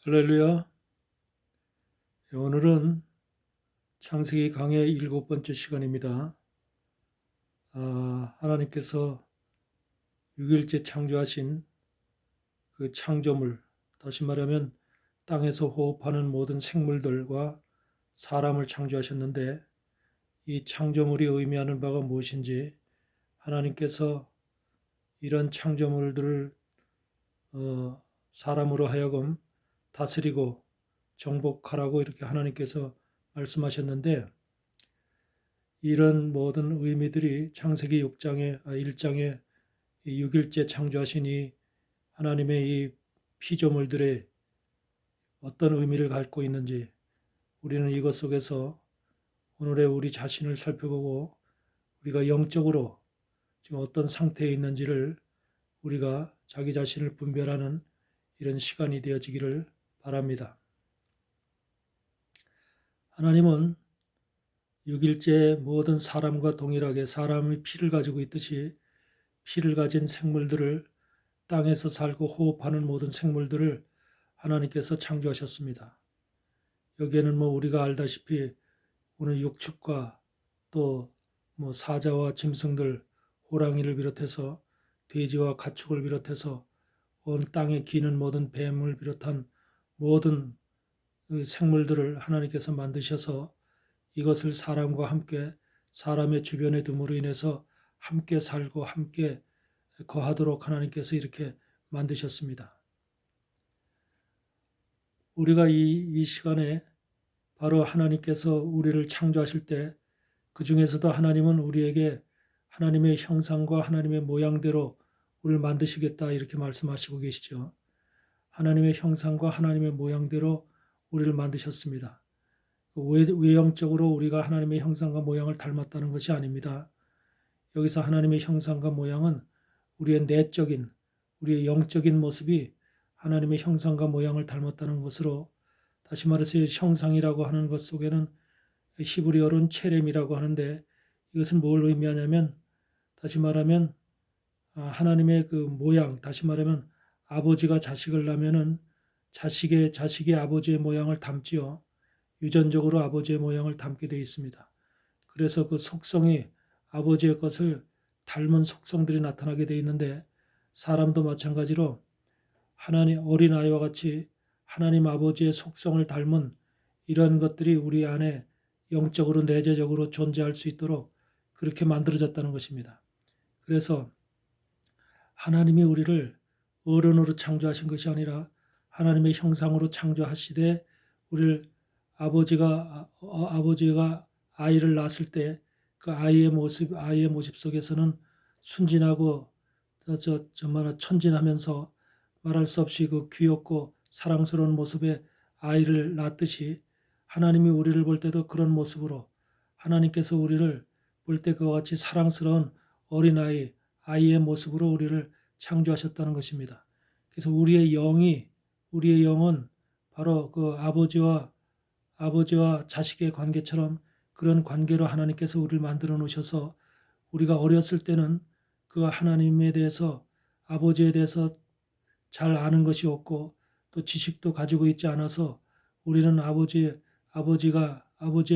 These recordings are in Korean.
할렐루야. 오늘은 창세기 강의 7번째 시간입니다. 하나님께서 6일째 창조하신 그 창조물, 다시 말하면 땅에서 호흡하는 모든 생물들과 사람을 창조하셨는데, 이 창조물이 의미하는 바가 무엇인지, 하나님께서 이런 창조물들을 사람으로 하여금 다스리고 정복하라고 이렇게 하나님께서 말씀하셨는데, 이런 모든 의미들이 창세기 1장에 6일째 창조하신 이 하나님의 이 피조물들의 어떤 의미를 갖고 있는지, 우리는 이것 속에서 오늘의 우리 자신을 살펴보고 우리가 영적으로 지금 어떤 상태에 있는지를 우리가 자기 자신을 분별하는 이런 시간이 되어지기를 바랍니다. 하나님은 6일째 모든 사람과 동일하게 사람이 피를 가지고 있듯이 피를 가진 생물들을, 땅에서 살고 호흡하는 모든 생물들을 하나님께서 창조하셨습니다. 여기에는 우리가 알다시피 오늘 육축과 또 사자와 짐승들, 호랑이를 비롯해서 돼지와 가축을 비롯해서 온 땅에 기는 모든 뱀을 비롯한 모든 생물들을 하나님께서 만드셔서 이것을 사람과 함께 사람의 주변에 둠으로 인해서 함께 살고 함께 거하도록 하나님께서 이렇게 만드셨습니다. 우리가 이 시간에 바로 하나님께서 우리를 창조하실 때 그 중에서도 하나님은 우리에게 하나님의 형상과 하나님의 모양대로 우리를 만드시겠다 이렇게 말씀하시고 계시죠. 하나님의 형상과 하나님의 모양대로 우리를 만드셨습니다. 외형적으로 우리가 하나님의 형상과 모양을 닮았다는 것이 아닙니다. 여기서 하나님의 형상과 모양은 우리의 내적인, 우리의 영적인 모습이 하나님의 형상과 모양을 닮았다는 것으로, 다시 말해서 형상이라고 하는 것 속에는 히브리어로는 체렘이라고 하는데, 이것은 뭘 의미하냐면, 다시 말하면 하나님의 그 모양, 다시 말하면 아버지가 자식을 낳으면은 자식의 아버지의 모양을 닮지요. 유전적으로 아버지의 모양을 닮게 되어 있습니다. 그래서 그 속성이 아버지의 것을 닮은 속성들이 나타나게 되어 있는데, 사람도 마찬가지로 하나님 어린아이와 같이 하나님 아버지의 속성을 닮은 이런 것들이 우리 안에 영적으로 내재적으로 존재할 수 있도록 그렇게 만들어졌다는 것입니다. 그래서 하나님이 우리를 어른으로 창조하신 것이 아니라 하나님의 형상으로 창조하시되, 우리를 아버지가 아이를 낳았을 때 그 아이의 모습 속에서는 순진하고 정말 천진하면서 말할 수 없이 그 귀엽고 사랑스러운 모습의 아이를 낳듯이, 하나님이 우리를 볼 때도 그런 모습으로 하나님께서 우리를 볼 때 그와 같이 사랑스러운 아이의 모습으로 우리를 창조하셨다는 것입니다. 그래서 우리의 영은 바로 그 아버지와 자식의 관계처럼 그런 관계로 하나님께서 우리를 만들어 놓으셔서, 우리가 어렸을 때는 그 하나님에 대해서, 아버지에 대해서 잘 아는 것이 없고 또 지식도 가지고 있지 않아서 우리는 아버지의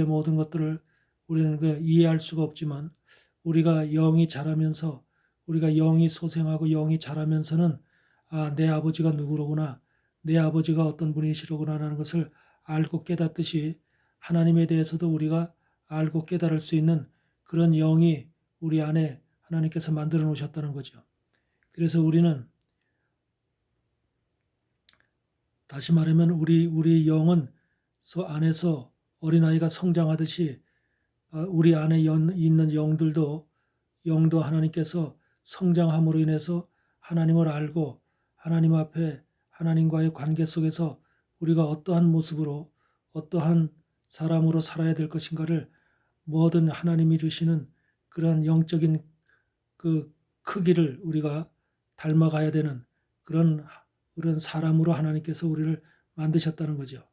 모든 것들을 우리는 이해할 수가 없지만, 우리가 영이 소생하고 영이 자라면서는 내 아버지가 누구로구나, 내 아버지가 어떤 분이시로구나라는 것을 알고 깨닫듯이, 하나님에 대해서도 우리가 알고 깨달을 수 있는 그런 영이 우리 안에 하나님께서 만들어 놓으셨다는 거죠. 그래서 우리는, 다시 말하면 우리 영은 안에서 어린아이가 성장하듯이 우리 안에 있는 영도 하나님께서 성장함으로 인해서 하나님을 알고 하나님 앞에 하나님과의 관계 속에서 우리가 어떠한 모습으로 어떠한 사람으로 살아야 될 것인가를 뭐든 하나님이 주시는 그런 영적인 그 크기를 우리가 닮아가야 되는 그런 사람으로 하나님께서 우리를 만드셨다는 거죠.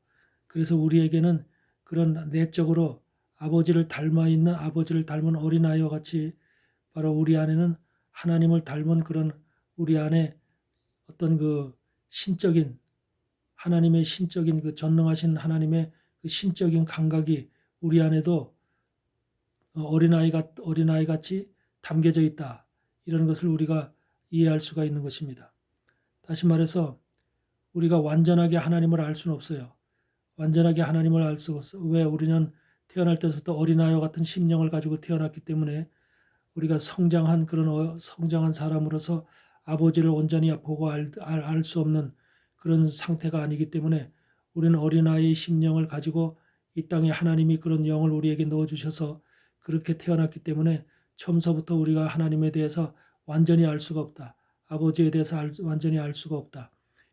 그래서 우리에게는 그런 내적으로 아버지를 닮은 어린아이와 같이 바로 우리 안에는 하나님을 닮은 그런 우리 안에 어떤 그 신적인 하나님의 신적인 그 전능하신 하나님의 그 신적인 감각이 우리 안에도 어린아이 같이 담겨져 있다. 이런 것을 우리가 이해할 수가 있는 것입니다. 다시 말해서 우리가 완전하게 하나님을 알 수는 없어요. 완전하게 하나님을 알 수가 없어. 왜? 우리는 태어날 때부터 어린아이와 같은 심령을 가지고 태어났기 때문에 우리가 성장한 사람으로서 아버지를 온전히 보고 알 수 없는 그런 상태가 아니기 때문에 우리는 어린아이의 심령을 가지고 이 땅에 하나님이 그런 영을 우리에게 넣어주셔서 그렇게 태어났기 때문에 처음서부터 우리가 하나님에 대해서 완전히 알 수가 없다. 아버지에 대해서 완전히 알 수가 없다.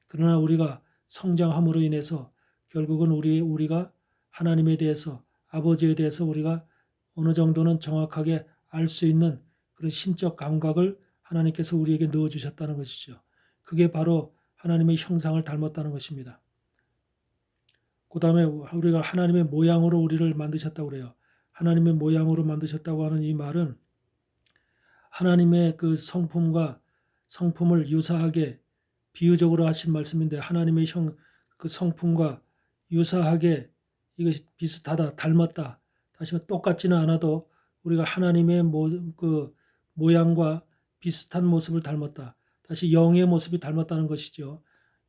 그러나 우리가 성장함으로 인해서 결국은 우리가 하나님에 대해서 아버지에 대해서 우리가 어느 정도는 정확하게 알 수 있는 그런 신적 감각을 하나님께서 우리에게 넣어주셨다는 것이죠. 그게 바로 하나님의 형상을 닮았다는 것입니다. 그 다음에 우리가 하나님의 모양으로 우리를 만드셨다고 그래요. 하나님의 모양으로 만드셨다고 하는 이 말은 하나님의 그 성품을 유사하게 비유적으로 하신 말씀인데 하나님의 그 성품과 유사하게 이것이 비슷하다, 닮았다. 다시 말해 똑같지는 않아도 우리가 하나님의 그 모양과 비슷한 모습을 닮았다. 다시 영의 모습이 닮았다는 것이죠.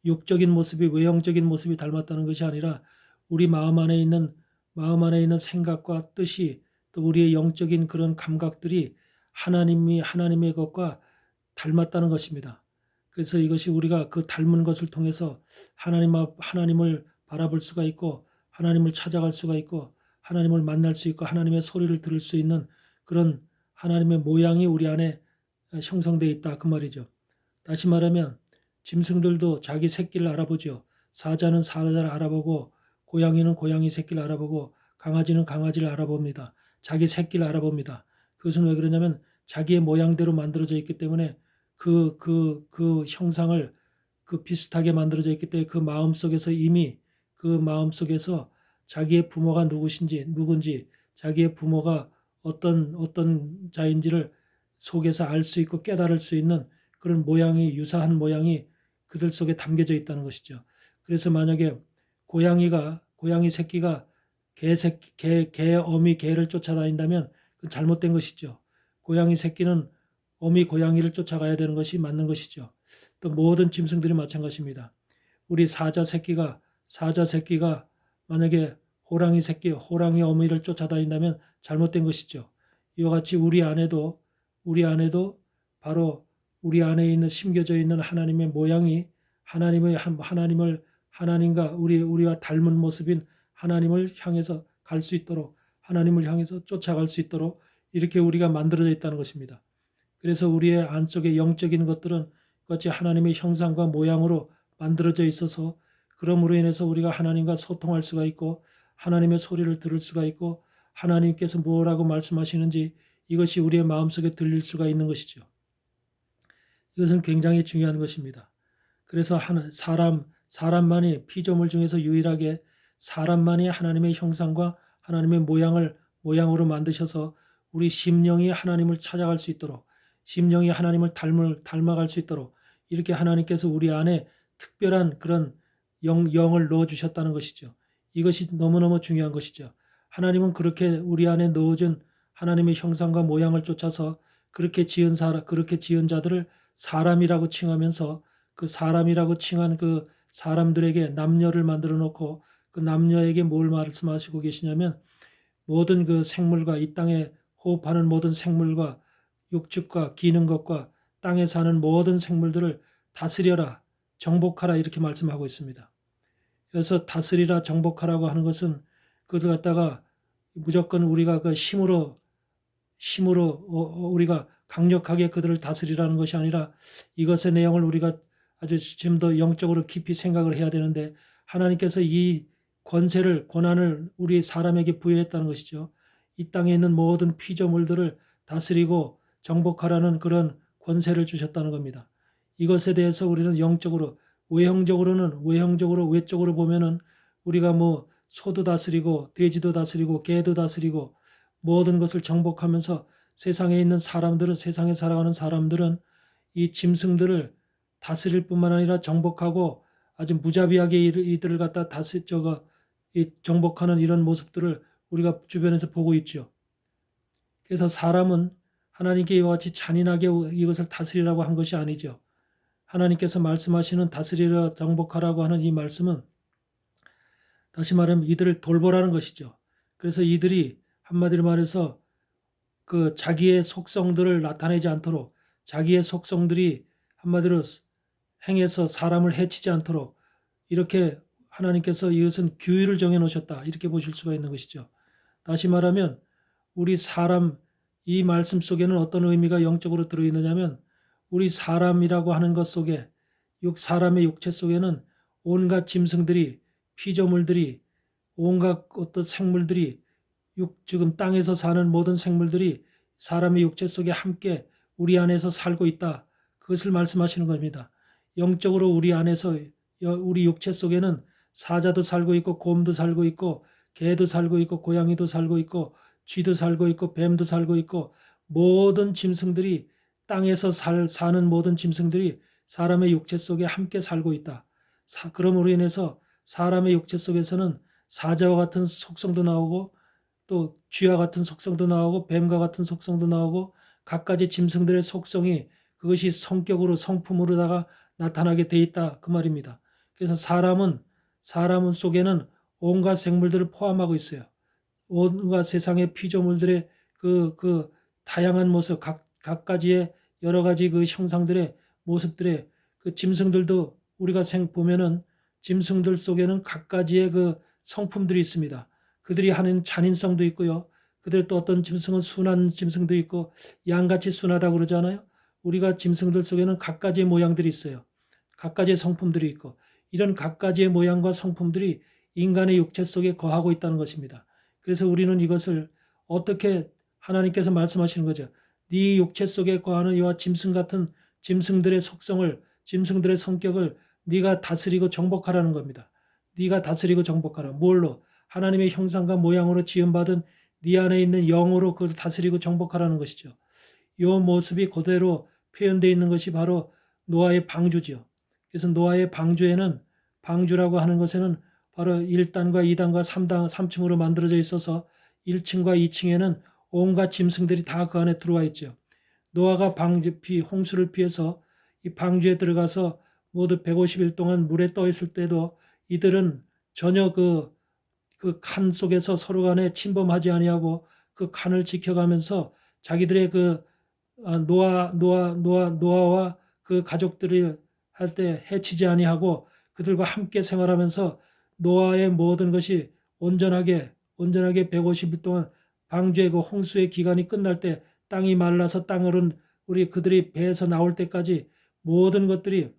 육적인 모습이 외형적인 모습이 닮았다는 것이 아니라 우리 마음 안에 있는 생각과 뜻이 또 우리의 영적인 그런 감각들이 하나님의 것과 닮았다는 것입니다. 그래서 이것이 우리가 그 닮은 것을 통해서 하나님을 바라볼 수가 있고 하나님을 찾아갈 수가 있고 하나님을 만날 수 있고 하나님의 소리를 들을 수 있는 그런 하나님의 모양이 우리 안에 형성되어 있다 그 말이죠. 다시 말하면 짐승들도 자기 새끼를 알아보죠. 사자는 사자를 알아보고 고양이는 고양이 새끼를 알아보고 강아지는 강아지를 알아봅니다. 자기 새끼를 알아봅니다. 그것은 왜 그러냐면 자기의 모양대로 만들어져 있기 때문에 그 형상을 그 비슷하게 만들어져 있기 때문에 그 마음속에서 이미 그 마음속에서 자기의 부모가 누군지 자기의 부모가 어떤 자인지를 속에서 알 수 있고 깨달을 수 있는 그런 유사한 모양이 그들 속에 담겨져 있다는 것이죠. 그래서 만약에 고양이 새끼가 어미 개를 쫓아다닌다면 그건 잘못된 것이죠. 고양이 새끼는 어미 고양이를 쫓아가야 되는 것이 맞는 것이죠. 또 모든 짐승들이 마찬가지입니다. 우리 사자 새끼가 만약에 호랑이 어미를 쫓아다닌다면 잘못된 것이죠. 이와 같이 우리 안에도 바로 우리 안에 있는 심겨져 있는 하나님의 모양이 하나님과 우리와 닮은 모습인 하나님을 향해서 갈 수 있도록 하나님을 향해서 쫓아갈 수 있도록 이렇게 우리가 만들어져 있다는 것입니다. 그래서 우리의 안쪽에 영적인 것들은 같이 하나님의 형상과 모양으로 만들어져 있어서 그러므로 인해서 우리가 하나님과 소통할 수가 있고 하나님의 소리를 들을 수가 있고 하나님께서 뭐라고 말씀하시는지 이것이 우리의 마음속에 들릴 수가 있는 것이죠. 이것은 굉장히 중요한 것입니다. 그래서 사람만이 피조물 중에서 유일하게 사람만이 하나님의 형상과 하나님의 모양으로 만드셔서 우리 심령이 하나님을 찾아갈 수 있도록 심령이 하나님을 닮아갈 수 있도록 이렇게 하나님께서 우리 안에 특별한 그런 영을 넣어주셨다는 것이죠. 이것이 너무너무 중요한 것이죠. 하나님은 그렇게 우리 안에 넣어준 하나님의 형상과 모양을 쫓아서 그렇게 지은 자들을 사람이라고 칭하면서 그 사람이라고 칭한 그 사람들에게 남녀를 만들어 놓고 그 남녀에게 뭘 말씀하시고 계시냐면 모든 그 생물과 이 땅에 호흡하는 모든 생물과 육축과 기는 것과 땅에 사는 모든 생물들을 다스려라, 정복하라 이렇게 말씀하고 있습니다. 그래서 다스리라, 정복하라고 하는 것은 그들 갖다가 무조건 우리가 그 힘으로 우리가 강력하게 그들을 다스리라는 것이 아니라 이것의 내용을 우리가 아주 좀 더 영적으로 깊이 생각을 해야 되는데 하나님께서 이 권한을 우리 사람에게 부여했다는 것이죠. 이 땅에 있는 모든 피조물들을 다스리고 정복하라는 그런 권세를 주셨다는 겁니다. 이것에 대해서 우리는 외적으로 보면은 우리가 뭐 소도 다스리고 돼지도 다스리고 개도 다스리고 모든 것을 정복하면서 세상에 살아가는 사람들은 이 짐승들을 다스릴 뿐만 아니라 정복하고 아주 무자비하게 이들을 갖다 정복하는 이런 모습들을 우리가 주변에서 보고 있죠. 그래서 사람은 하나님께 이와 같이 잔인하게 이것을 다스리라고 한 것이 아니죠. 하나님께서 말씀하시는 다스리라 정복하라고 하는 이 말씀은 다시 말하면 이들을 돌보라는 것이죠. 그래서 이들이 한마디로 말해서 그 자기의 속성들을 나타내지 않도록, 자기의 속성들이 한마디로 행해서 사람을 해치지 않도록 이렇게 하나님께서 이것은 규율을 정해 놓으셨다, 이렇게 보실 수가 있는 것이죠. 다시 말하면 우리 사람, 이 말씀 속에는 어떤 의미가 영적으로 들어있느냐면 우리 사람이라고 하는 것 속에, 사람의 육체 속에는 온갖 짐승들이, 피조물들이, 온갖 어떤 생물들이, 지금 땅에서 사는 모든 생물들이 사람의 육체 속에 함께 우리 안에서 살고 있다, 그것을 말씀하시는 겁니다. 영적으로 우리 안에서, 우리 육체 속에는 사자도 살고 있고, 곰도 살고 있고, 개도 살고 있고, 고양이도 살고 있고, 쥐도 살고 있고, 뱀도 살고 있고, 모든 짐승들이, 땅에서 사는 모든 짐승들이 사람의 육체 속에 함께 살고 있다. 그러므로 인해서 사람의 육체 속에서는 사자와 같은 속성도 나오고, 또 쥐와 같은 속성도 나오고, 뱀과 같은 속성도 나오고, 갖가지 짐승들의 속성이 그것이 성격으로, 성품으로다가 나타나게 돼 있다, 그 말입니다. 그래서 사람 속에는 온갖 생물들을 포함하고 있어요. 온갖 세상의 피조물들의 그 다양한 모습, 각가지의 여러 가지 그 형상들의 모습들의 그 짐승들도 우리가 보면은 짐승들 속에는 각가지의 그 성품들이 있습니다. 그들이 하는 잔인성도 있고요. 그들 또 어떤 짐승은 순한 짐승도 있고 양같이 순하다고 그러잖아요. 우리가 짐승들 속에는 각가지의 모양들이 있어요. 각가지의 성품들이 있고, 이런 각가지의 모양과 성품들이 인간의 육체 속에 거하고 있다는 것입니다. 그래서 우리는 이것을 어떻게, 하나님께서 말씀하시는 거죠. 네 육체 속에 거하는 이와 짐승 같은 짐승들의 속성을, 짐승들의 성격을 네가 다스리고 정복하라는 겁니다. 네가 다스리고 정복하라. 뭘로? 하나님의 형상과 모양으로 지음받은 네 안에 있는 영으로 그걸 다스리고 정복하라는 것이죠. 이 모습이 그대로 표현되어 있는 것이 바로 노아의 방주죠. 그래서 노아의 방주에는, 방주라고 하는 것에는 바로 1단과 2단과 3층으로 만들어져 있어서 1층과 2층에는 온갖 짐승들이 다 그 안에 들어와 있죠. 노아가 홍수를 피해서 이 방주에 들어가서 모두 150일 동안 물에 떠 있을 때도 이들은 전혀 그 칸 속에서 서로 간에 침범하지 아니하고 그 칸을 지켜가면서 자기들의 노아와 그 가족들이 할 때 해치지 아니하고 그들과 함께 생활하면서 노아의 모든 것이 온전하게 150일 동안 방주의 그 홍수의 기간이 끝날 때, 땅이 말라서 땅으로 그들이 배에서 나올 때까지 모든 것들이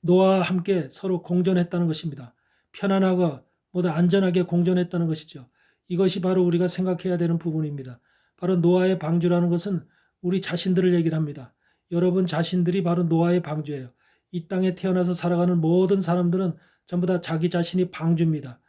노아와 함께 서로 공존했다는 것입니다. 편안하고 모두 안전하게 공존했다는 것이죠. 이것이 바로 우리가 생각해야 되는 부분입니다. 바로 노아의 방주라는 것은 우리 자신들을 얘기를 합니다. 여러분 자신들이 바로 노아의 방주예요. 이 땅에 태어나서 살아가는 모든 사람들은 전부 다 자기 자신이 방주입니다.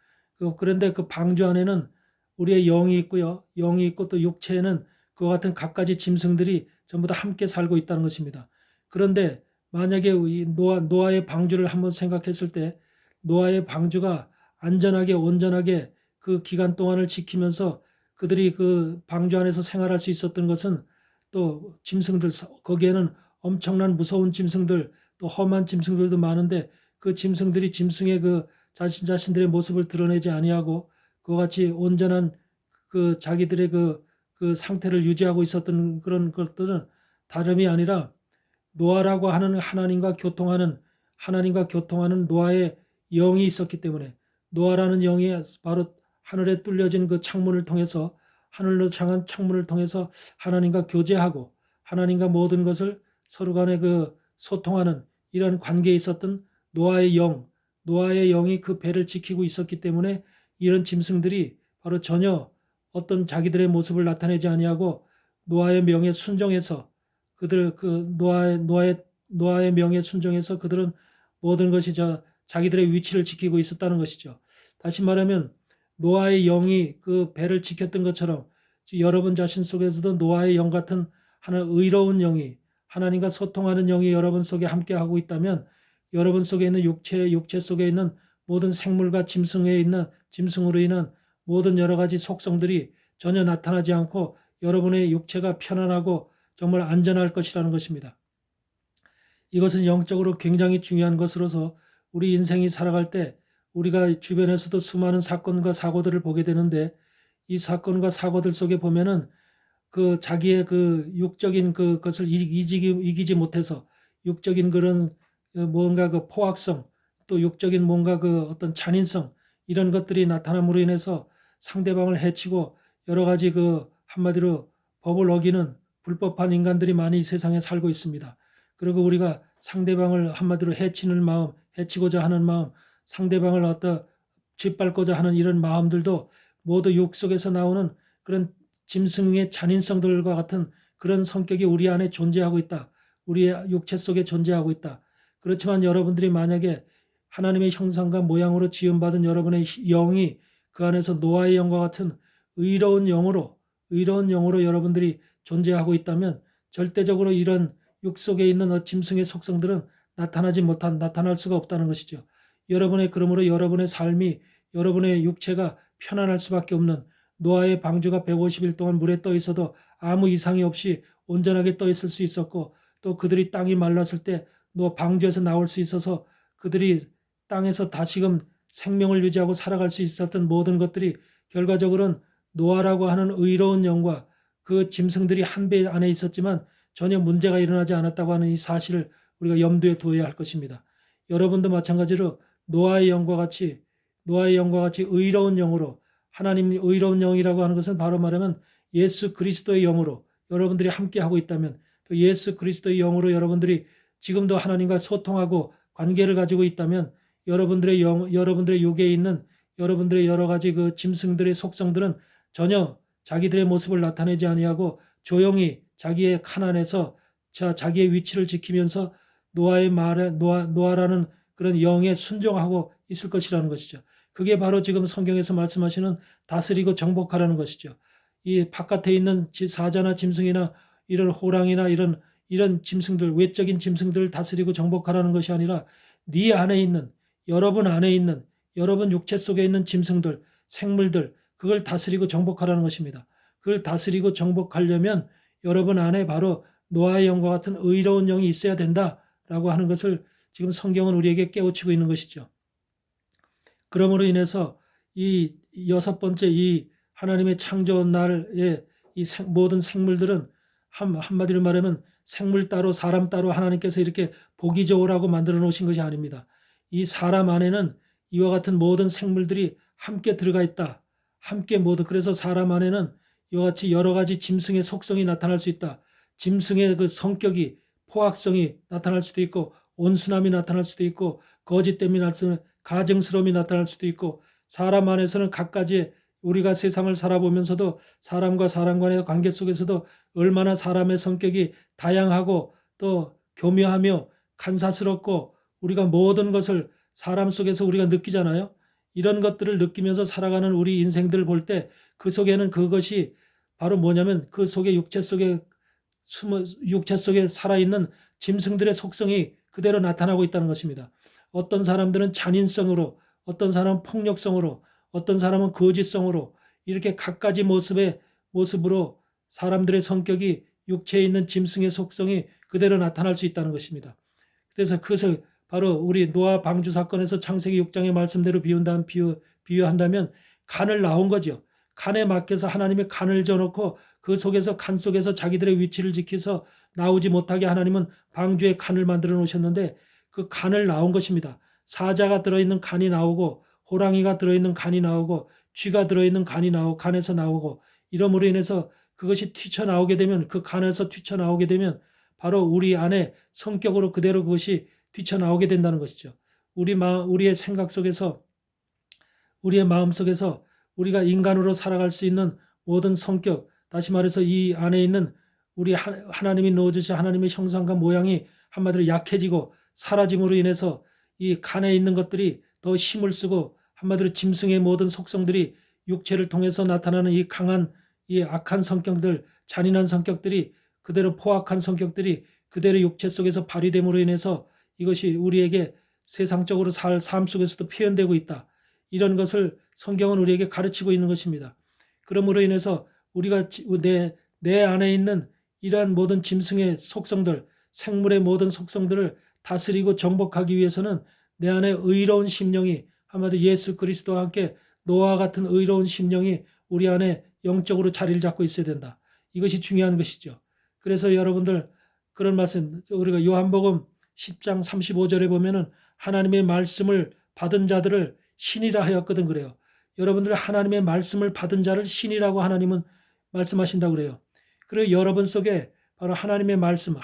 그런데 그 방주 안에는 우리의 영이 있고요. 영이 있고 또 육체에는 그와 같은 갖가지 짐승들이 전부 다 함께 살고 있다는 것입니다. 그런데 만약에 노아의 방주를 한번 생각했을 때, 노아의 방주가 안전하게 온전하게 그 기간 동안을 지키면서 그들이 그 방주 안에서 생활할 수 있었던 것은, 또 짐승들, 거기에는 엄청난 무서운 짐승들, 또 험한 짐승들도 많은데 그 짐승들이 짐승의 그 자신들의 모습을 드러내지 아니하고 그와 같이 온전한 그 자기들의 그 상태를 유지하고 있었던 그런 것들은 다름이 아니라 노아라고 하는 하나님과 교통하는 노아의 영이 있었기 때문에, 노아라는 영이 바로 하늘에 뚫려진 그 창문을 통해서, 하늘로 향한 창문을 통해서 하나님과 교제하고 하나님과 모든 것을 서로 간에 그 소통하는 이런 관계에 있었던 노아의 영이 그 배를 지키고 있었기 때문에 이런 짐승들이 바로 전혀 어떤 자기들의 모습을 나타내지 아니하고 노아의 명에 순종해서, 그들 노아의 명에 순종해서 그들은 모든 것이 자기들의 위치를 지키고 있었다는 것이죠. 다시 말하면 노아의 영이 그 배를 지켰던 것처럼 여러분 자신 속에서도 노아의 영 같은 하나 의로운 영이, 하나님과 소통하는 영이 여러분 속에 함께 하고 있다면 여러분 속에 있는 육체 속에 있는 모든 생물과 짐승으로 인한 모든 여러 가지 속성들이 전혀 나타나지 않고 여러분의 육체가 편안하고 정말 안전할 것이라는 것입니다. 이것은 영적으로 굉장히 중요한 것으로서 우리 인생이 살아갈 때 우리가 주변에서도 수많은 사건과 사고들을 보게 되는데, 이 사건과 사고들 속에 보면은 그 자기의 그 육적인 그것을 이기지 못해서 육적인 그런 뭔가 그 포악성, 또 육적인 뭔가 그 어떤 잔인성, 이런 것들이 나타남으로 인해서 상대방을 해치고 여러 가지 그 한마디로 법을 어기는 불법한 인간들이 많이 이 세상에 살고 있습니다. 그리고 우리가 상대방을 한마디로 해치는 마음, 해치고자 하는 마음, 상대방을 짓밟고자 하는 이런 마음들도 모두 육 속에서 나오는 그런 짐승의 잔인성들과 같은 그런 성격이 우리 안에 존재하고 있다. 우리의 육체 속에 존재하고 있다. 그렇지만 여러분들이 만약에 하나님의 형상과 모양으로 지음받은 여러분의 영이 그 안에서 노아의 영과 같은 의로운 영으로 여러분들이 존재하고 있다면 절대적으로 이런 육 속에 있는 짐승의 속성들은 나타날 수가 없다는 것이죠. 그러므로 여러분의 삶이, 여러분의 육체가 편안할 수밖에 없는, 노아의 방주가 150일 동안 물에 떠 있어도 아무 이상이 없이 온전하게 떠 있을 수 있었고, 또 그들이 땅이 말랐을 때 방주에서 나올 수 있어서 그들이 땅에서 다시금 생명을 유지하고 살아갈 수 있었던 모든 것들이 결과적으로는 노아라고 하는 의로운 영과 그 짐승들이 한 배 안에 있었지만 전혀 문제가 일어나지 않았다고 하는 이 사실을 우리가 염두에 두어야 할 것입니다. 여러분도 마찬가지로 노아의 영과 같이 의로운 영으로, 하나님 의로운 영이라고 하는 것은 바로 말하면 예수 그리스도의 영으로 여러분들이 함께하고 있다면, 또 예수 그리스도의 영으로 여러분들이 지금도 하나님과 소통하고 관계를 가지고 있다면, 여러분들의 육에 있는 여러분들의 여러 가지 그 짐승들의 속성들은 전혀 자기들의 모습을 나타내지 아니하고 조용히 자기의 칸 안에서 자기의 위치를 지키면서 노아라는 그런 영에 순종하고 있을 것이라는 것이죠. 그게 바로 지금 성경에서 말씀하시는 다스리고 정복하라는 것이죠. 이 바깥에 있는 사자나 짐승이나 이런 호랑이나 이런 짐승들, 외적인 짐승들을 다스리고 정복하라는 것이 아니라 네 안에 있는, 여러분 안에 있는, 여러분 육체 속에 있는 짐승들, 생물들, 그걸 다스리고 정복하라는 것입니다. 그걸 다스리고 정복하려면 여러분 안에 바로 노아의 영과 같은 의로운 영이 있어야 된다라고 하는 것을 지금 성경은 우리에게 깨우치고 있는 것이죠. 그러므로 인해서 이 여섯 번째 이 하나님의 창조 날에 이 모든 생물들은 한마디로 말하면 생물 따로 사람 따로 하나님께서 이렇게 보기 좋으라고 만들어 놓으신 것이 아닙니다. 이 사람 안에는 이와 같은 모든 생물들이 함께 들어가 있다. 그래서 사람 안에는 이와 같이 여러 가지 짐승의 속성이 나타날 수 있다. 짐승의 그 성격이, 포악성이 나타날 수도 있고, 온순함이 나타날 수도 있고, 거짓됨이 가증스러움이 나타날 수도 있고, 사람 안에서는 각가지 우리가 세상을 살아보면서도 사람과 사람 간의 관계 속에서도 얼마나 사람의 성격이 다양하고 또 교묘하며 간사스럽고, 우리가 모든 것을 사람 속에서 우리가 느끼잖아요. 이런 것들을 느끼면서 살아가는 우리 인생들을 볼 때 그 속에는 그것이 바로 뭐냐면 그 속에 육체 속에 살아있는 짐승들의 속성이 그대로 나타나고 있다는 것입니다. 어떤 사람들은 잔인성으로, 어떤 사람은 폭력성으로, 어떤 사람은 거짓성으로, 이렇게 각가지 모습으로 사람들의 성격이 육체에 있는 짐승의 속성이 그대로 나타날 수 있다는 것입니다. 그래서 그것을 바로 우리 노아 방주 사건에서 창세기 6장의 말씀대로 비유한다면 간을 나온 거죠. 간에 맡겨서 하나님이 간을 줘놓고 그 속에서 간 속에서 자기들의 위치를 지켜서 나오지 못하게 하나님은 방주에 간을 만들어 놓으셨는데 그 간을 나온 것입니다. 사자가 들어있는 간이 나오고, 호랑이가 들어있는 간이 나오고, 쥐가 들어있는 간이 간에서 나오고, 이러므로 인해서 그것이 튀쳐나오게 되면, 그 간에서 튀쳐나오게 되면 바로 우리 안에 성격으로 그대로 그것이 뛰쳐나오게 된다는 것이죠. 우리의 생각 속에서, 우리의 마음 속에서 우리가 인간으로 살아갈 수 있는 모든 성격, 다시 말해서 이 안에 있는 우리 하나님이 넣어주신 하나님의 형상과 모양이 한마디로 약해지고 사라짐으로 인해서 이 간에 있는 것들이 더 힘을 쓰고, 한마디로 짐승의 모든 속성들이 육체를 통해서 나타나는 이 강한, 이 악한 성격들, 잔인한 성격들이, 그대로 포악한 성격들이 그대로 육체 속에서 발휘됨으로 인해서 이것이 우리에게 세상적으로 살 삶 속에서도 표현되고 있다. 이런 것을 성경은 우리에게 가르치고 있는 것입니다. 그러므로 인해서 우리가 내 안에 있는 이러한 모든 짐승의 속성들, 생물의 모든 속성들을 다스리고 정복하기 위해서는 내 안에 의로운 심령이, 한마디로 예수 그리스도와 함께 노아와 같은 의로운 심령이 우리 안에 영적으로 자리를 잡고 있어야 된다. 이것이 중요한 것이죠. 그래서 여러분들 그런 말씀, 우리가 요한복음 10장 35절에 보면은 하나님의 말씀을 받은 자들을 신이라 하였거든 그래요. 여러분들 하나님의 말씀을 받은 자를 신이라고 하나님은 말씀하신다고 그래요. 그리고 여러분 속에 바로 하나님의 말씀,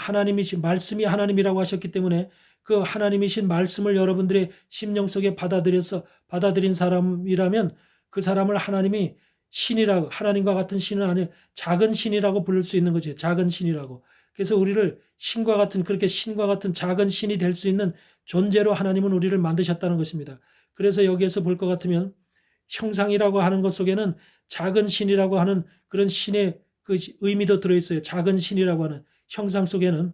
말씀이 하나님이라고 하셨기 때문에 그 하나님이신 말씀을 여러분들의 심령 속에 받아들인 사람이라면 그 사람을 하나님이 신이라고, 하나님과 같은 신은 아니에요. 작은 신이라고 부를 수 있는 거죠. 작은 신이라고. 그래서 우리를 그렇게 신과 같은 작은 신이 될 수 있는 존재로 하나님은 우리를 만드셨다는 것입니다. 그래서 여기에서 볼 것 같으면 형상이라고 하는 것 속에는 작은 신이라고 하는 그런 신의 그 의미도 들어있어요. 작은 신이라고 하는 형상 속에는.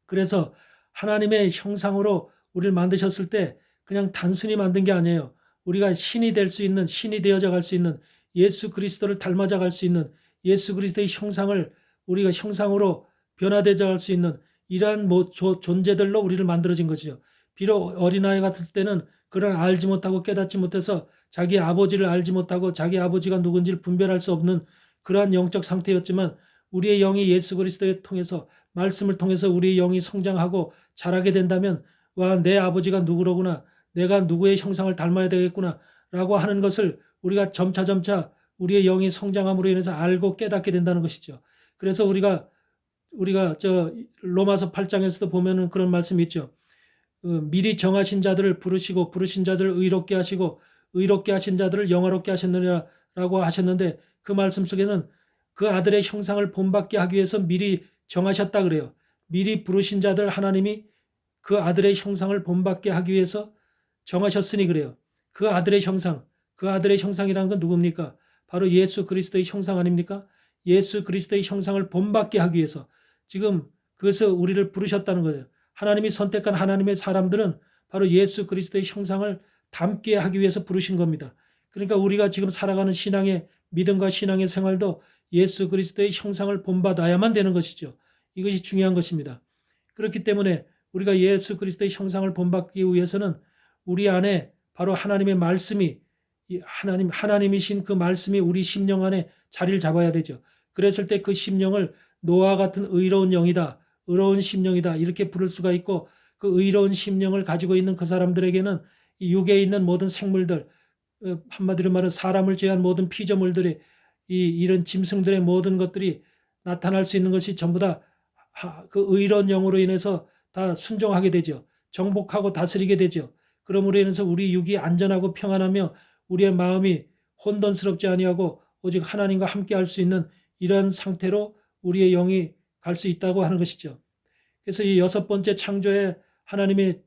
그래서 하나님의 형상으로 우리를 만드셨을 때 그냥 단순히 만든 게 아니에요. 우리가 신이 될 수 있는, 신이 되어져 갈 수 있는, 예수 그리스도를 닮아져 갈 수 있는, 예수 그리스도의 형상을 우리가 형상으로 변화되어 갈 수 있는 이러한 존재들로 우리를 만들어진 것이죠. 비록 어린아이 같을 때는 그런 알지 못하고 깨닫지 못해서 자기 아버지를 알지 못하고 자기 아버지가 누군지를 분별할 수 없는 그러한 영적 상태였지만 우리의 영이 예수 그리스도를 통해서, 말씀을 통해서 우리의 영이 성장하고 자라게 된다면, 와, 내 아버지가 누구로구나, 내가 누구의 형상을 닮아야 되겠구나 라고 하는 것을 우리가 점차 우리의 영이 성장함으로 인해서 알고 깨닫게 된다는 것이죠. 그래서 우리가 로마서 8장에서도 보면은 그런 말씀이 있죠. 미리 정하신 자들을 부르시고 부르신 자들을 의롭게 하시고 의롭게 하신 자들을 영화롭게 하셨느냐라고 하셨는데, 그 말씀 속에는 그 아들의 형상을 본받게 하기 위해서 미리 정하셨다 그래요. 미리 부르신 자들 하나님이 그 아들의 형상을 본받게 하기 위해서 정하셨으니 그래요. 그 아들의 형상이라는 건 누굽니까? 바로 예수 그리스도의 형상 아닙니까? 예수 그리스도의 형상을 본받게 하기 위해서 지금 그것을 우리를 부르셨다는 거예요. 하나님이 선택한 하나님의 사람들은 바로 예수 그리스도의 형상을 담게 하기 위해서 부르신 겁니다. 그러니까 우리가 지금 살아가는 신앙의 믿음과 신앙의 생활도 예수 그리스도의 형상을 본받아야만 되는 것이죠. 이것이 중요한 것입니다. 그렇기 때문에 우리가 예수 그리스도의 형상을 본받기 위해서는 우리 안에 바로 하나님의 말씀이, 하나님이신 그 말씀이 우리 심령 안에 자리를 잡아야 되죠. 그랬을 때 그 심령을 노아와 같은 의로운 영이다, 의로운 심령이다 이렇게 부를 수가 있고, 그 의로운 심령을 가지고 있는 그 사람들에게는 이 육에 있는 모든 생물들, 한마디로 말하면 사람을 제한 모든 피조물들이, 이런 짐승들의 모든 것들이 나타날 수 있는 것이 전부 다 그 의로운 영으로 인해서 다 순종하게 되죠. 정복하고 다스리게 되죠. 그러므로 인해서 우리 육이 안전하고 평안하며 우리의 마음이 혼돈스럽지 아니하고 오직 하나님과 함께 할 수 있는 이런 상태로 우리의 영이 갈 수 있다고 하는 것이죠. 그래서 이 6번째 창조의 하나님의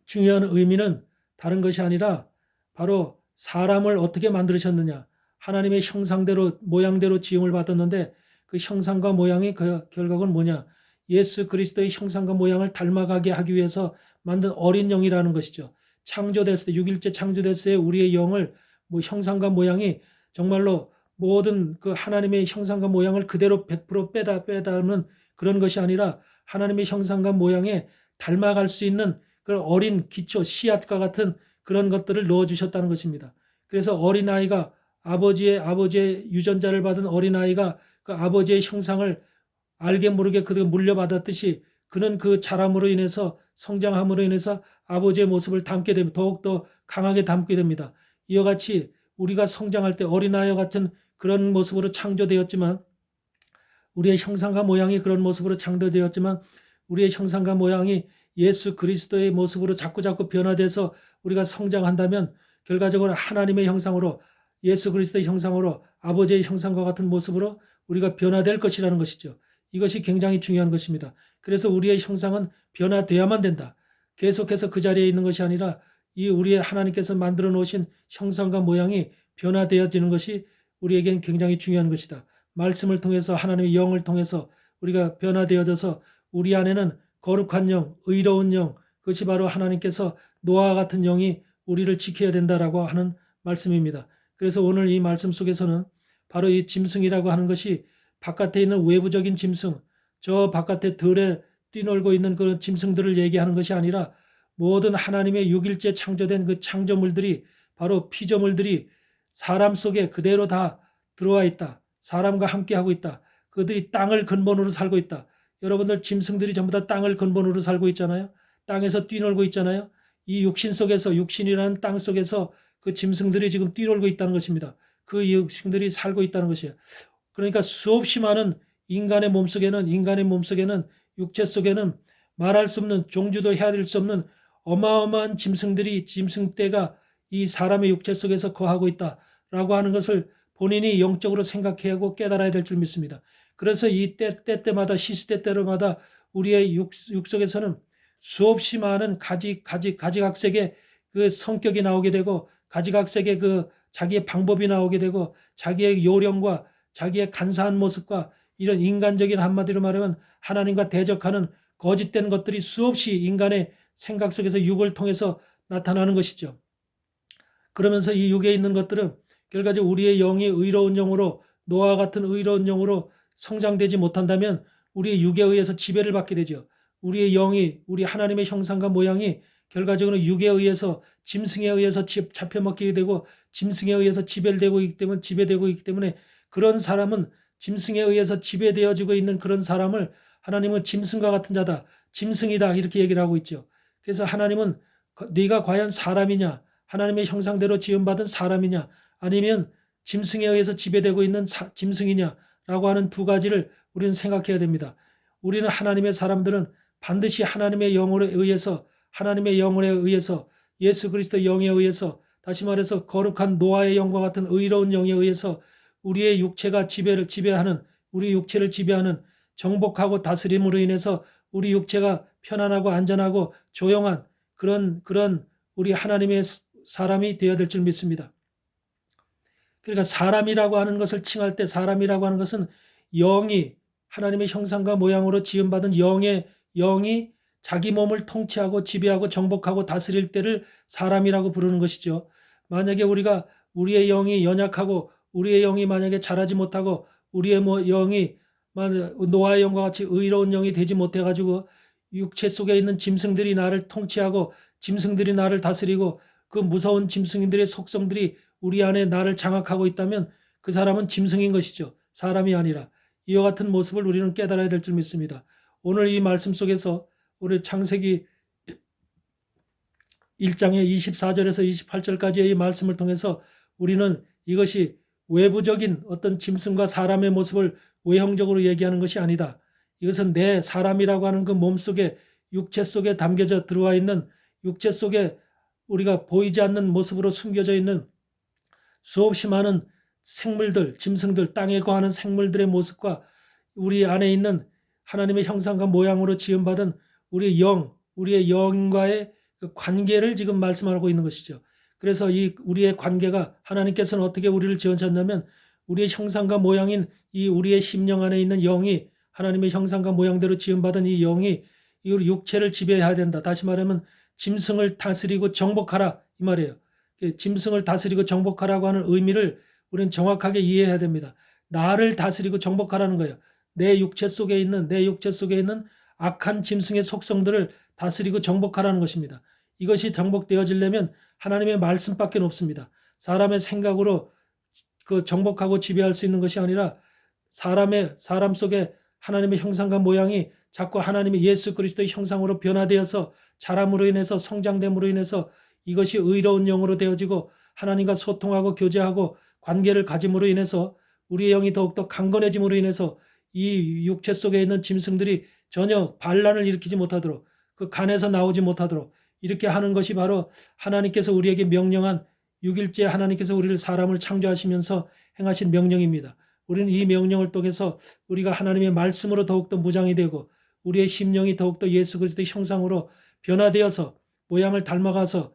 중요한 의미는 다른 것이 아니라 바로 사람을 어떻게 만드셨느냐. 하나님의 형상대로, 모양대로 지음을 받았는데 그 형상과 모양의 그 결과는 뭐냐. 예수 그리스도의 형상과 모양을 닮아가게 하기 위해서 만든 어린 영이라는 것이죠. 창조됐을 때, 6일째 창조됐을 때 우리의 영을 형상과 모양이 정말로 모든 그 하나님의 형상과 모양을 그대로 100% 빼닮은 그런 것이 아니라 하나님의 형상과 모양에 닮아갈 수 있는 그런 어린 기초, 씨앗과 같은 그런 것들을 넣어주셨다는 것입니다. 그래서 어린아이가 아버지의 유전자를 받은 어린아이가 그 아버지의 형상을 알게 모르게 그가 물려받았듯이 그는 그 자람으로 인해서, 성장함으로 인해서 아버지의 모습을 담게 됩니다. 더욱더 강하게 담게 됩니다. 이와 같이 우리가 성장할 때 어린아이와 같은 그런 모습으로 창조되었지만, 우리의 형상과 모양이 그런 모습으로 창조되었지만 우리의 형상과 모양이 예수 그리스도의 모습으로 자꾸 변화돼서 우리가 성장한다면 결과적으로 하나님의 형상으로, 예수 그리스도의 형상으로, 아버지의 형상과 같은 모습으로 우리가 변화될 것이라는 것이죠. 이것이 굉장히 중요한 것입니다. 그래서 우리의 형상은 변화돼야만 된다. 계속해서 그 자리에 있는 것이 아니라 이 우리의 하나님께서 만들어 놓으신 형상과 모양이 변화되어지는 것이 우리에게는 굉장히 중요한 것이다. 말씀을 통해서, 하나님의 영을 통해서 우리가 변화되어져서 우리 안에는 거룩한 영, 의로운 영, 그것이 바로 하나님께서 노아와 같은 영이 우리를 지켜야 된다라고 하는 말씀입니다. 그래서 오늘 이 말씀 속에서는 바로 이 짐승이라고 하는 것이 바깥에 있는 외부적인 짐승, 저 바깥에 들에 뛰놀고 있는 그런 짐승들을 얘기하는 것이 아니라 모든 하나님의 6일째 창조된 그 창조물들이 바로 피조물들이 사람 속에 그대로 다 들어와 있다. 사람과 함께하고 있다. 그들이 땅을 근본으로 살고 있다. 여러분들 짐승들이 전부 다 땅을 근본으로 살고 있잖아요. 땅에서 뛰놀고 있잖아요. 이 육신 속에서 육신이라는 땅 속에서 그 짐승들이 지금 뛰놀고 있다는 것입니다. 그 육신들이 살고 있다는 것이에요. 그러니까 수없이 많은 인간의 몸속에는 육체 속에는 말할 수 없는 종주도 헤아릴 수 없는 어마어마한 짐승떼가 이 사람의 육체 속에서 거하고 있다라고 하는 것을 본인이 영적으로 생각해야 하고 깨달아야 될 줄 믿습니다. 그래서 이 때때마다 시시때때로마다 우리의 육 속에서는 수없이 많은 가지각색의 그 성격이 나오게 되고 가지각색의 그 자기의 방법이 나오게 되고 자기의 요령과 자기의 간사한 모습과 이런 인간적인 한마디로 말하면 하나님과 대적하는 거짓된 것들이 수없이 인간의 생각 속에서 육을 통해서 나타나는 것이죠. 그러면서 이 육에 있는 것들은 결과적으로 우리의 영이 의로운 영으로 노아와 같은 의로운 영으로 성장되지 못한다면 우리의 육에 의해서 지배를 받게 되죠. 우리의 영이 우리 하나님의 형상과 모양이 결과적으로 육에 의해서 짐승에 의해서 잡혀먹히게 되고 짐승에 의해서 지배되고 있기 때문에 그런 사람은 짐승에 의해서 지배되어지고 있는 그런 사람을 하나님은 짐승과 같은 자다. 짐승이다. 이렇게 얘기를 하고 있죠. 그래서 하나님은 네가 과연 사람이냐? 하나님의 형상대로 지음받은 사람이냐? 아니면 짐승에 의해서 지배되고 있는 짐승이냐라고 하는 두 가지를 우리는 생각해야 됩니다. 우리는 하나님의 사람들은 반드시 하나님의 영으로 의해서 예수 그리스도의 영에 의해서 다시 말해서 거룩한 노아의 영과 같은 의로운 영에 의해서 우리의 육체가 지배하는 우리 육체를 지배하는 정복하고 다스림으로 인해서 우리 육체가 편안하고 안전하고 조용한 그런 우리 하나님의 사람이 되어야 될 줄 믿습니다. 그러니까 사람이라고 하는 것을 칭할 때 사람이라고 하는 것은 영이 하나님의 형상과 모양으로 지음받은 영이 자기 몸을 통치하고 지배하고 정복하고 다스릴 때를 사람이라고 부르는 것이죠. 만약에 우리의 영이 연약하고 우리의 영이 만약에 자라지 못하고 우리의 영이 노아의 영과 같이 의로운 영이 되지 못해가지고 육체 속에 있는 짐승들이 나를 통치하고 짐승들이 나를 다스리고 그 무서운 짐승들의 속성들이 우리 안에 나를 장악하고 있다면 그 사람은 짐승인 것이죠. 사람이 아니라. 이와 같은 모습을 우리는 깨달아야 될 줄 믿습니다. 오늘 이 말씀 속에서 우리 창세기 1장의 24절에서 28절까지의 이 말씀을 통해서 우리는 이것이 외부적인 어떤 짐승과 사람의 모습을 외형적으로 얘기하는 것이 아니다. 이것은 내 사람이라고 하는 그 몸속에 육체 속에 담겨져 들어와 있는 육체 속에 우리가 보이지 않는 모습으로 숨겨져 있는 수없이 많은 생물들, 짐승들, 땅에 거하는 생물들의 모습과 우리 안에 있는 하나님의 형상과 모양으로 지음받은 우리의 영과의 그 관계를 지금 말씀하고 있는 것이죠. 그래서 이 우리의 관계가 하나님께서는 어떻게 우리를 지으셨냐면 우리의 형상과 모양인 이 우리의 심령 안에 있는 영이 하나님의 형상과 모양대로 지음받은 이 영이 이 우리 육체를 지배해야 된다. 다시 말하면 짐승을 다스리고 정복하라 이 말이에요. 짐승을 다스리고 정복하라고 하는 의미를 우리는 정확하게 이해해야 됩니다. 나를 다스리고 정복하라는 거예요. 내 육체 속에 있는 악한 짐승의 속성들을 다스리고 정복하라는 것입니다. 이것이 정복되어지려면 하나님의 말씀밖에 없습니다. 사람의 생각으로 그 정복하고 지배할 수 있는 것이 아니라 사람 속에 하나님의 형상과 모양이 자꾸 하나님의 예수 그리스도의 형상으로 변화되어서 자람으로 인해서 성장됨으로 인해서 이것이 의로운 영으로 되어지고 하나님과 소통하고 교제하고 관계를 가짐으로 인해서 우리의 영이 더욱더 강건해짐으로 인해서 이 육체 속에 있는 짐승들이 전혀 반란을 일으키지 못하도록 그 간에서 나오지 못하도록 이렇게 하는 것이 바로 하나님께서 우리에게 명령한 6일째 하나님께서 우리를 사람을 창조하시면서 행하신 명령입니다. 우리는 이 명령을 통해서 우리가 하나님의 말씀으로 더욱더 무장이 되고 우리의 심령이 더욱더 예수 그리스도의 형상으로 변화되어서 모양을 닮아가서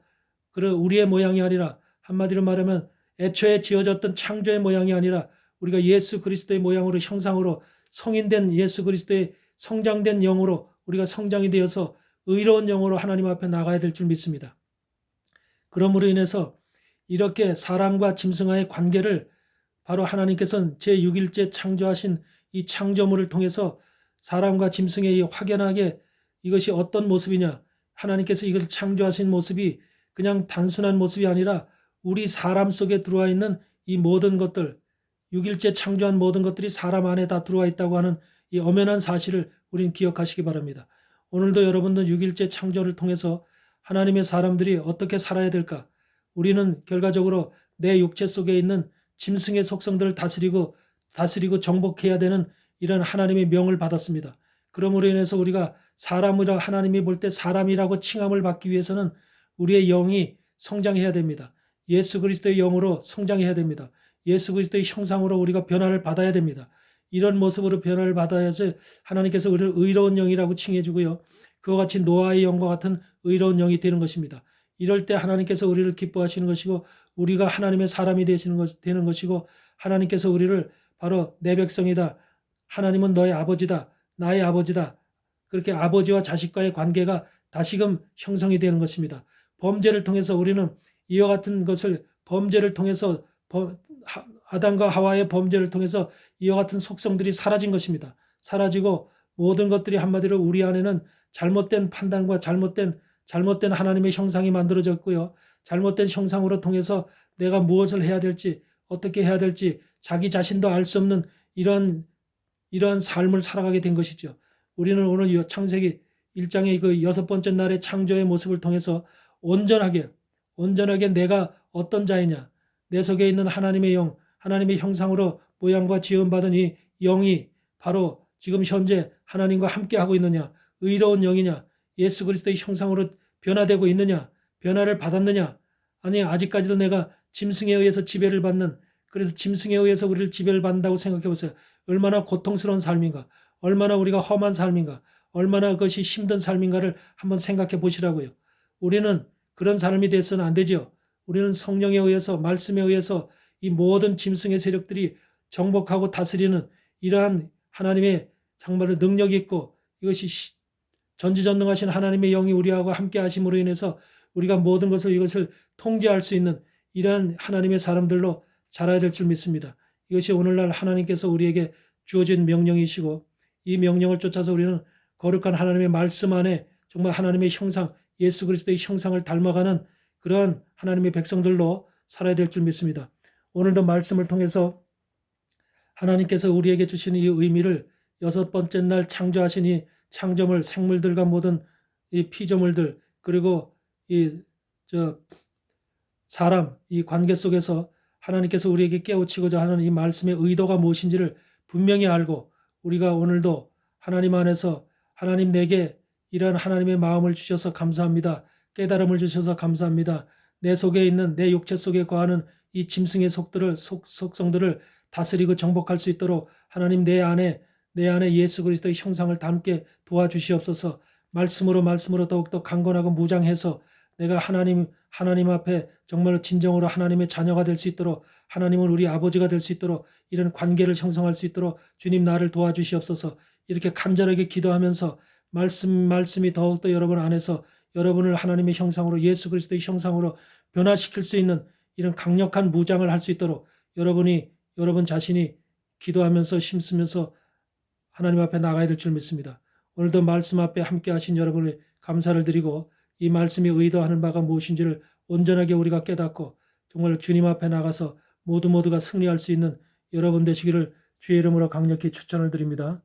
우리의 모양이 아니라 한마디로 말하면 애초에 지어졌던 창조의 모양이 아니라 우리가 예수 그리스도의 모양으로 형상으로 성인된 예수 그리스도의 성장된 영으로 우리가 성장이 되어서 의로운 영으로 하나님 앞에 나가야 될 줄 믿습니다. 그러므로 인해서 이렇게 사람과 짐승과의 관계를 바로 하나님께서는 제6일째 창조하신 이 창조물을 통해서 사람과 짐승의 이 확연하게 이것이 어떤 모습이냐, 하나님께서 이걸 창조하신 모습이 그냥 단순한 모습이 아니라 우리 사람 속에 들어와 있는 이 모든 것들, 6일째 창조한 모든 것들이 사람 안에 다 들어와 있다고 하는 이 엄연한 사실을 우린 기억하시기 바랍니다. 오늘도 여러분들 6일째 창조를 통해서 하나님의 사람들이 어떻게 살아야 될까? 우리는 결과적으로 내 육체 속에 있는 짐승의 속성들을 다스리고 정복해야 되는 이런 하나님의 명을 받았습니다. 그러므로 인해서 우리가 사람이라 하나님이 볼 때 사람이라고 칭함을 받기 위해서는 우리의 영이 성장해야 됩니다. 예수 그리스도의 영으로 성장해야 됩니다. 예수 그리스도의 형상으로 우리가 변화를 받아야 됩니다. 이런 모습으로 변화를 받아야지 하나님께서 우리를 의로운 영이라고 칭해 주고요. 그와 같이 노아의 영과 같은 의로운 영이 되는 것입니다. 이럴 때 하나님께서 우리를 기뻐하시는 것이고 우리가 하나님의 사람이 되는 것이고 하나님께서 우리를 바로 내 백성이다. 하나님은 너의 아버지다. 나의 아버지다. 그렇게 아버지와 자식과의 관계가 다시금 형성이 되는 것입니다. 범죄를 통해서 우리는 이와 같은 것을 범죄를 통해서 아담과 하와의 범죄를 통해서 이와 같은 속성들이 사라진 것입니다. 사라지고 모든 것들이 한마디로 우리 안에는 잘못된 판단과 잘못된 하나님의 형상이 만들어졌고요. 잘못된 형상으로 통해서 내가 무엇을 해야 될지 어떻게 해야 될지 자기 자신도 알 수 없는 이러한 삶을 살아가게 된 것이죠. 우리는 오늘 이 창세기 1장의 그 6번째 날의 창조의 모습을 통해서 온전하게 내가 어떤 자이냐, 내 속에 있는 하나님의 영, 하나님의 형상으로 모양과 지음받은 이 영이 바로 지금 현재 하나님과 함께하고 있느냐, 의로운 영이냐, 예수 그리스도의 형상으로 변화되고 있느냐, 변화를 받았느냐, 아니 아직까지도 내가 짐승에 의해서 지배를 받는, 그래서 짐승에 의해서 우리를 지배를 받는다고 생각해 보세요. 얼마나 고통스러운 삶인가, 얼마나 우리가 험한 삶인가, 얼마나 그것이 힘든 삶인가를 한번 생각해 보시라고요. 우리는 그런 사람이 돼서는 안 되죠. 우리는 성령에 의해서, 말씀에 의해서 이 모든 짐승의 세력들이 정복하고 다스리는 이러한 하나님의 정말로 능력이 있고 이것이 전지전능하신 하나님의 영이 우리하고 함께 하심으로 인해서 우리가 모든 것을 이것을 통제할 수 있는 이러한 하나님의 사람들로 자라야 될 줄 믿습니다. 이것이 오늘날 하나님께서 우리에게 주어진 명령이시고 이 명령을 쫓아서 우리는 거룩한 하나님의 말씀 안에 정말 하나님의 형상, 예수 그리스도의 형상을 닮아가는 그러한 하나님의 백성들로 살아야 될 줄 믿습니다. 오늘도 말씀을 통해서 하나님께서 우리에게 주시는 이 의미를 6번째 날 창조하신 이 창조물, 생물들과 모든 이 피조물들 그리고 사람 이 관계 속에서 하나님께서 우리에게 깨우치고자 하는 이 말씀의 의도가 무엇인지를 분명히 알고 우리가 오늘도 하나님 안에서 하나님 내게 이러한 하나님의 마음을 주셔서 감사합니다. 깨달음을 주셔서 감사합니다. 내 속에 있는 내 육체 속에 거하는 이 짐승의 속성들을 다스리고 정복할 수 있도록 하나님 내 안에 예수 그리스도의 형상을 담게 도와주시옵소서. 말씀으로 더욱더 강건하고 무장해서 내가 하나님 앞에 정말로 진정으로 하나님의 자녀가 될 수 있도록 하나님은 우리 아버지가 될 수 있도록 이런 관계를 형성할 수 있도록 주님 나를 도와주시옵소서. 이렇게 간절하게 기도하면서 말씀이 더욱더 여러분 안에서 여러분을 하나님의 형상으로 예수 그리스도의 형상으로 변화시킬 수 있는 이런 강력한 무장을 할 수 있도록 여러분 자신이 기도하면서 힘쓰면서 하나님 앞에 나가야 될 줄 믿습니다. 오늘도 말씀 앞에 함께 하신 여러분의 감사를 드리고 이 말씀이 의도하는 바가 무엇인지를 온전하게 우리가 깨닫고 정말 주님 앞에 나가서 모두가 승리할 수 있는 여러분 되시기를 주의 이름으로 강력히 추천을 드립니다.